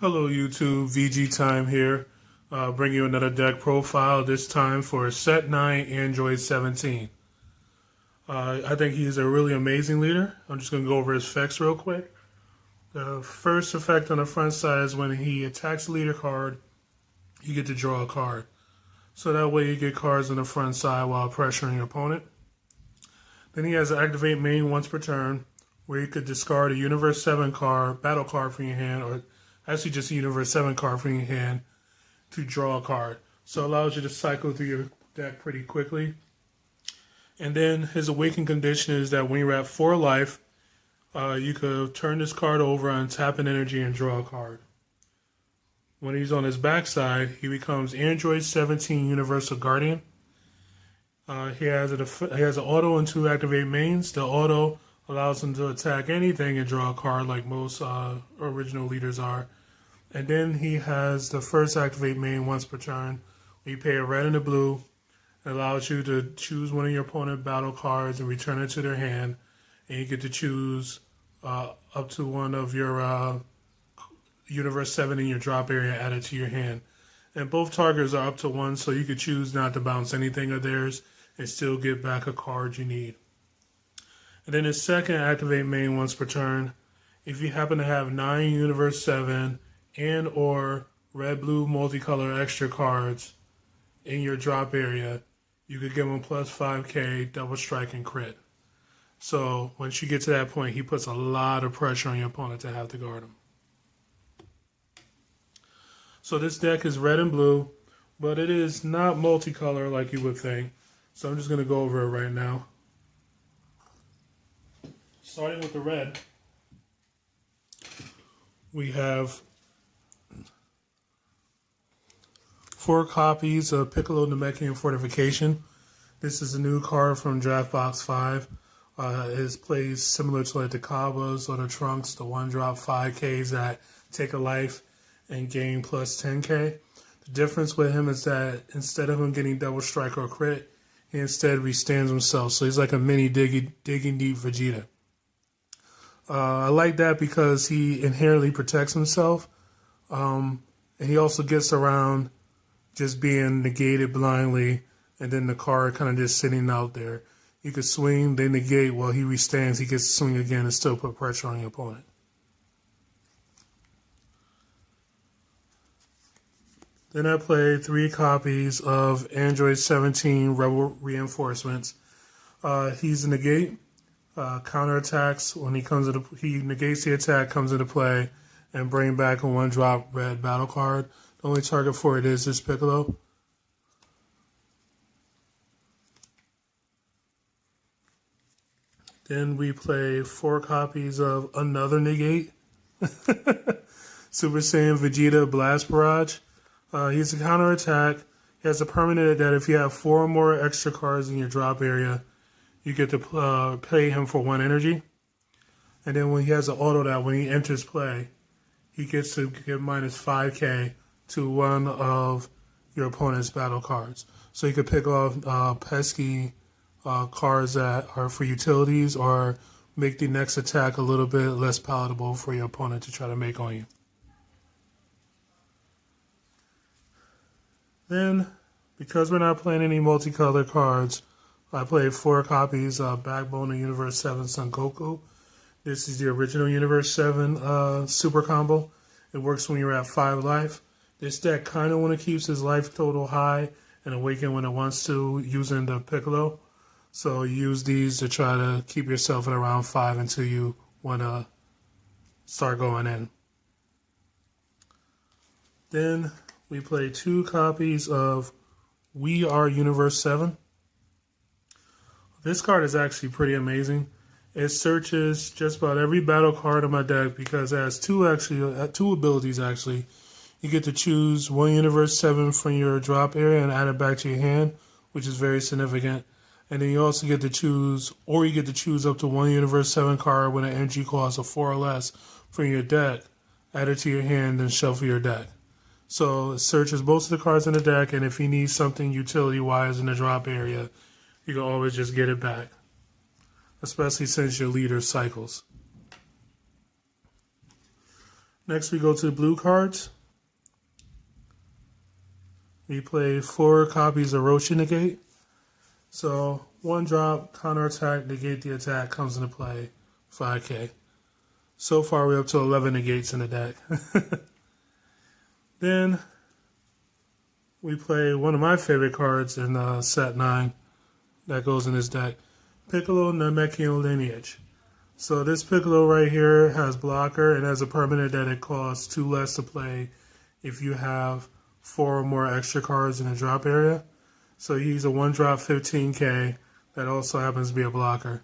Hello YouTube, VG Time here. Bring you another deck profile, this time for Set 9 Android 17. I think he's a really amazing leader. I'm just going to go over his effects real quick. The first effect on the front side is when he attacks the leader card, you get to draw a card. So that way you get cards on the front side while pressuring your opponent. Then he has an Activate Main once per turn, where you could discard a Universe 7 card, battle card from your hand, or actually just a Universe 7 card from your hand to draw a card. So it allows you to cycle through your deck pretty quickly. And then his Awakened condition is that when you're at 4 life, you could turn this card over and tap an energy and draw a card. When he's on his backside, he becomes Android 17 Universal Guardian. He has an auto and 2 Activate Mains. The auto allows him to attack anything and draw a card like most original leaders are. And then he has the first Activate Main once per turn. You pay a red and a blue. It allows you to choose one of your opponent's battle cards and return it to their hand. And you get to choose up to one of your Universe 7 in your drop area added to your hand. And both targets are up to 1, so you could choose not to bounce anything of theirs and still get back a card you need. And then his second Activate Main once per turn. If you happen to have 9 Universe 7 and or red-blue multicolor extra cards in your drop area, you could give him plus 5k, double strike, and crit. So once you get to that point, he puts a lot of pressure on your opponent to have to guard him. So this deck is red and blue, but it is not multicolor like you would think. So I'm just going to go over it right now. Starting with the red, we have 4 copies of Piccolo Namekian Fortification. This is a new card from Draft Box 5. It plays similar to like the Kabas or the Trunks, the 1-drop 5Ks that take a life and gain plus 10k. The difference with him is that instead of him getting double strike or crit, he instead restands himself. So he's like a mini digging deep Vegeta. I like that because he inherently protects himself. And he also gets around just being negated blindly and then the card kind of just sitting out there. You could swing, they negate, while he restands, he gets to swing again and still put pressure on your opponent. Then I played 3 copies of Android 17 Rebel Reinforcements. He's a negate. Counterattacks when he negates the attack, comes into play, and bring back a 1-drop red battle card. The only target for it is this Piccolo. Then we play 4 copies of another negate. Super Saiyan Vegeta Blast Barrage. He's a counterattack. He has a permanent that if you have 4 or more extra cards in your drop area, you get to pay him for 1 energy. And then when he has an auto that when he enters play, he gets to give minus 5k to one of your opponent's battle cards. So you could pick off pesky cards that are for utilities or make the next attack a little bit less palatable for your opponent to try to make on you. Then, because we're not playing any multicolored cards, I played 4 copies of Backbone of Universe 7 Son Goku. This is the original Universe 7 super combo. It works when you're at 5 life. This deck kind of want to keep his life total high and awaken when it wants to, using the Piccolo. So use these to try to keep yourself at around 5 until you want to start going in. Then we play 2 copies of We Are Universe 7. This card is actually pretty amazing. It searches just about every battle card in my deck because it has 2 abilities actually. You get to choose 1 Universe 7 from your drop area and add it back to your hand, which is very significant. And then you also get to choose, or you get to choose up to 1 Universe 7 card with an energy cost of 4 or less from your deck, add it to your hand, and shuffle your deck. So it searches most of the cards in the deck, and if you need something utility-wise in the drop area, you can always just get it back, especially since your leader cycles. Next, we go to the blue cards. We play 4 copies of Roshi Negate. So, 1 drop, counterattack, negate the attack, comes into play, 5k. So far, we're up to 11 negates in the deck. Then, we play one of my favorite cards in set 9 that goes in this deck, Piccolo Namekian Lineage. So this Piccolo right here has blocker and has a permanent that it costs 2 less to play if you have 4 or more extra cards in the drop area. So he's a 1-drop 15k that also happens to be a blocker.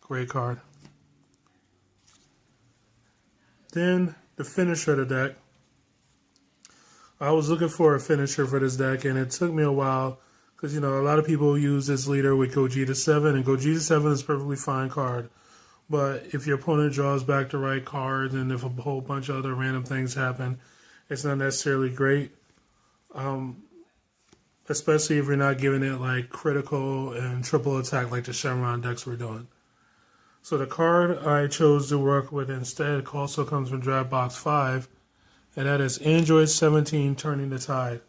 Great card. Then the finisher of the deck. I was looking for a finisher for this deck and it took me a while because, you know, a lot of people use this leader with Gogeta 7 and Gogeta 7 is a perfectly fine card. But if your opponent draws back the right card and if a whole bunch of other random things happen, it's not necessarily great. Especially if you're not giving it like critical and triple attack like the Shenron decks we're doing. So the card I chose to work with instead also comes from Draft Box 5, and that is Android 17 Turning the Tide.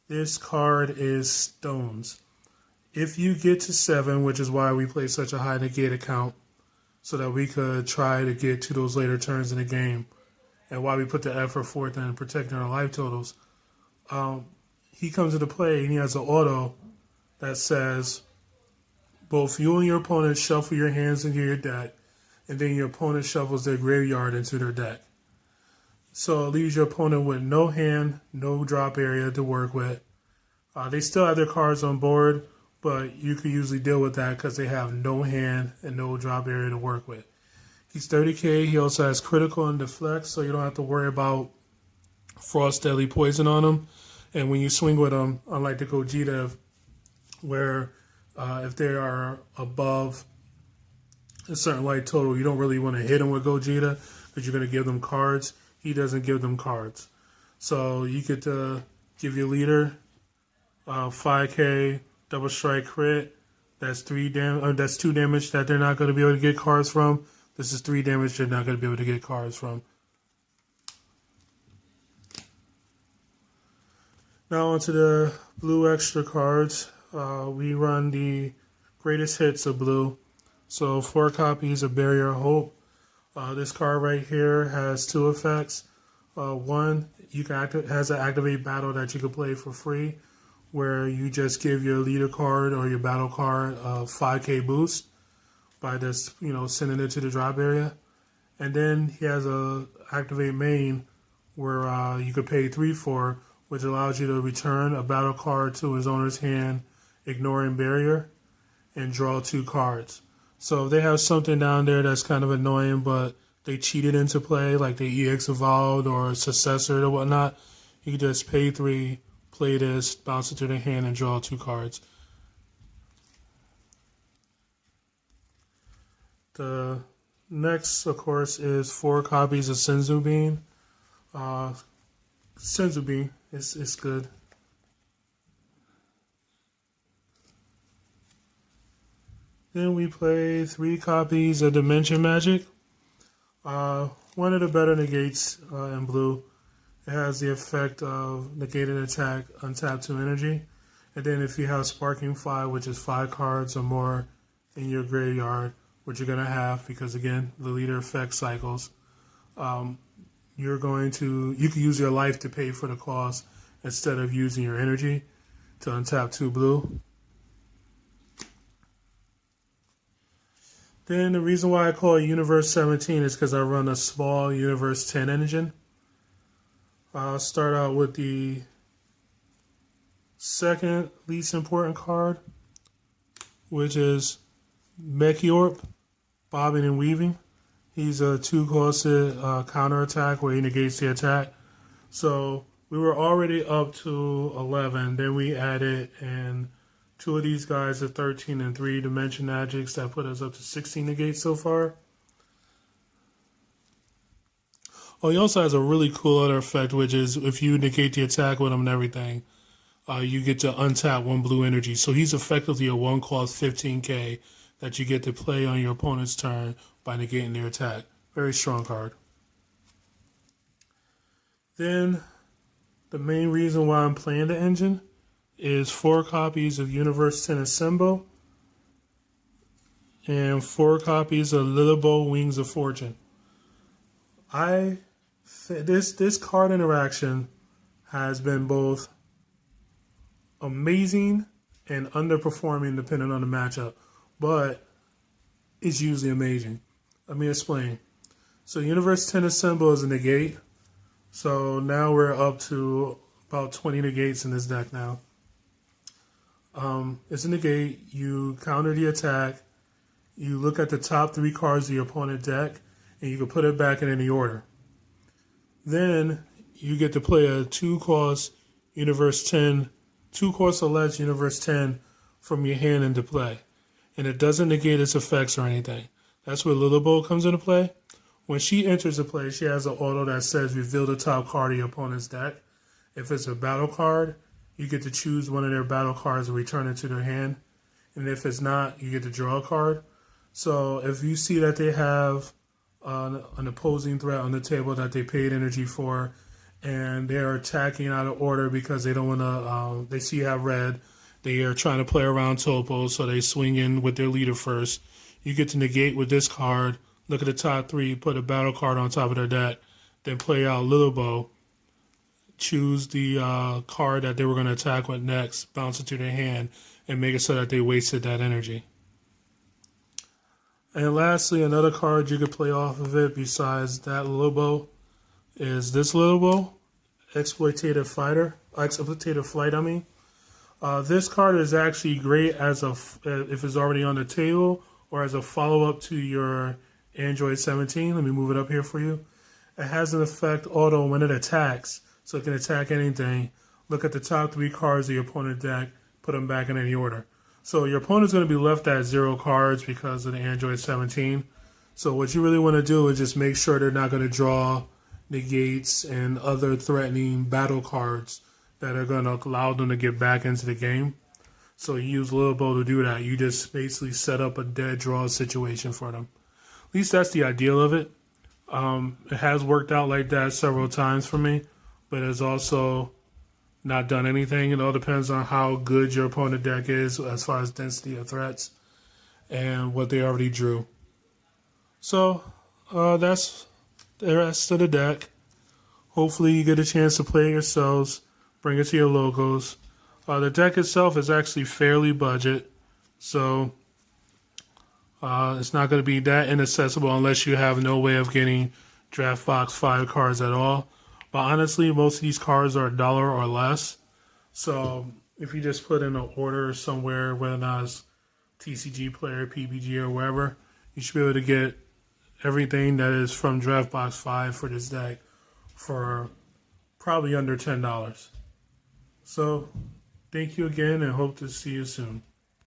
This card is stones. If you get to 7, which is why we play such a high negate count, so that we could try to get to those later turns in the game, and why we put the effort forth in protecting our life totals, he comes into play and he has an auto that says both you and your opponent shuffle your hands into your deck, and then your opponent shuffles their graveyard into their deck. So it leaves your opponent with no hand, no drop area to work with. They still have their cards on board, but you can usually deal with that because they have no hand and no drop area to work with. He's 30k. He also has critical and deflect, so you don't have to worry about Frost Deadly Poison on him. And when you swing with him, unlike the Gogeta, where if they are above a certain light total, you don't really want to hit them with Gogeta because you're going to give them cards. He doesn't give them cards. So you could give your leader 5k, double strike crit. That's 2 damage that they're not going to be able to get cards from. This is 3 damage they're not going to be able to get cards from. Now onto the blue extra cards. We run the greatest hits of blue. So 4 copies of Barrier of Hope. This card right here has 2 effects. One, you can has an activate battle that you can play for free, where you just give your leader card or your battle card a 5k boost by just, sending it to the drop area. And then he has a activate main where you could pay 3 for, which allows you to return a battle card to his owner's hand, ignoring barrier, and draw 2 cards. So if they have something down there that's kind of annoying, but they cheated into play, like the EX Evolved or Successor or whatnot, you can just pay 3, play this, bounce it to the hand, and draw 2 cards. The next, of course, is 4 copies of Senzu Bean. Senzu Bean is good. Then we play 3 copies of Dimension Magic. One of the better negates in blue. It has the effect of negating attack, untap 2 energy. And then if you have Sparking Fire, which is 5 cards or more in your graveyard, which you're going to have because, again, the leader effect cycles, you can use your life to pay for the cost instead of using your energy to untap 2 blue. Then the reason why I call it Universe 17 is because I run a small Universe 10 engine. I'll start out with the second least important card, which is Mechiorp, Bobbing and Weaving. He's a 2-costed counterattack where he negates the attack. So we were already up to 11. Then we added in 2 of these guys are 13 and 3 dimension magics that put us up to 16 negates so far. Oh, he also has a really cool other effect, which is if you negate the attack with him and everything, you get to untap 1 blue energy. So he's effectively a 1-cost 15k that you get to play on your opponent's turn by negating their attack. Very strong card. Then the main reason why I'm playing the engine is 4 copies of Universe 10 Assemble and 4 copies of Lilabo Wings of Fortune. This card interaction has been both amazing and underperforming depending on the matchup, but it's usually amazing. Let me explain. So Universe 10 Assemble is a negate. So now we're up to about 20 negates in this deck now. It's a negate. You counter the attack. You look at the top 3 cards of your opponent's deck, and you can put it back in any order. Then you get to play a 2-cost Universe 10, 2-cost or less Universe 10 from your hand into play. And it doesn't negate its effects or anything. That's where Lilabo comes into play. When she enters the play, she has an auto that says reveal the top card of your opponent's deck. If it's a battle card, you get to choose one of their battle cards and return it to their hand. And if it's not, you get to draw a card. So if you see that they have an opposing threat on the table that they paid energy for, and they're attacking out of order because they don't want to, they see you have red, they are trying to play around topo, so they swing in with their leader first. You get to negate with this card, look at the top 3, put a battle card on top of their deck, then play out Lilabo, choose the card that they were going to attack with next, bounce it to their hand, and make it so that they wasted that energy. And lastly, another card you could play off of it besides that Lilabo is this Lilabo, Exploitative Flight. This card is actually great as if it's already on the table or as a follow-up to your Android 17. Let me move it up here for you. It has an effect auto when it attacks, so it can attack anything. Look at the top 3 cards of your opponent's deck, put them back in any order. So your opponent's going to be left at 0 cards because of the Android 17. So what you really want to do is just make sure they're not going to draw negates and other threatening battle cards that are going to allow them to get back into the game. So you use Lilabo to do that. You just basically set up a dead draw situation for them. At least that's the ideal of it. It has worked out like that several times for me, but it's also not done anything. It all depends on how good your opponent deck is as far as density of threats and what they already drew. So that's the rest of the deck. Hopefully you get a chance to play it yourselves. Bring it to your locals. The deck itself is actually fairly budget, so it's not going to be that inaccessible unless you have no way of getting draft box 5 cards at all. But honestly, most of these cards are $1 or less. So if you just put in an order somewhere, whether or not it's TCG Player, PPG, or wherever, you should be able to get everything that is from draft box 5 for this deck for probably under $10. So thank you again and hope to see you soon.